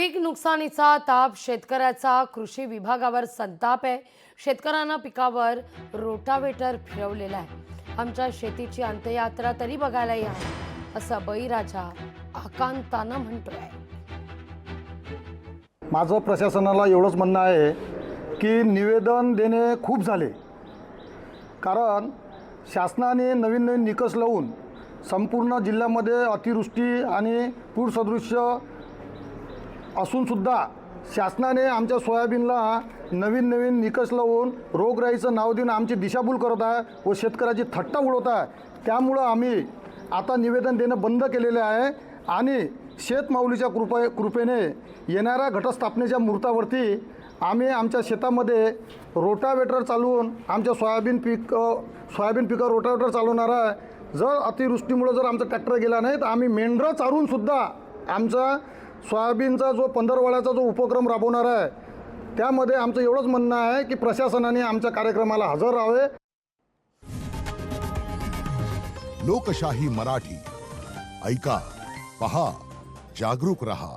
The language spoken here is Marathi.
पीक नुकसानीचा ताप शेतकऱ्याचा कृषी विभागावर संताप आहे। शेतकऱ्यांना पिकावर रोटावेटर फिरवलेला आहे। आमच्या शेतीची अंत्ययात्रा तरी बघायला या, असं बळीराजा आकांतानं म्हणतोय। माझं प्रशासनाला एवढंच म्हणणं आहे की निवेदन देणे खूप झाले, कारण शासनाने नवीन नवीन निकष लावून संपूर्ण जिल्ह्यामध्ये अतिवृष्टी आणि पूरसदृश्य असूनसुद्धा शासनाने आमच्या सोयाबीनला नवीन नवीन निकष लावून रोगराईचं नाव देऊन आमची दिशाभूल करत आहे व शेतकऱ्याची थट्टा उडवत आहे। त्यामुळं आम्ही आता निवेदन देणं बंद केलेले आहे आणि शेतमाऊलीच्या कृपेने येणाऱ्या घटस्थापनेच्या मुहूर्तावरती आम्ही आमच्या शेतामध्ये रोटावेटर चालवून आमच्या सोयाबीन पिकावर रोटावेटर चालवणार आहे। जर अतिवृष्टीमुळे जर आमचा ट्रॅक्टर गेला नाही तर आम्ही मेंढरं चारूनसुद्धा आमचा सोयाबीनचा जो पंधरवड्याचा जो उपक्रम राबवणार आहे, त्यामध्ये आमचं एवढंच म्हणणं आहे की प्रशासनाने आमच्या कार्यक्रमाला हजर राहावे। लोकशाही मराठी ऐका, पहा, जागरूक रहा।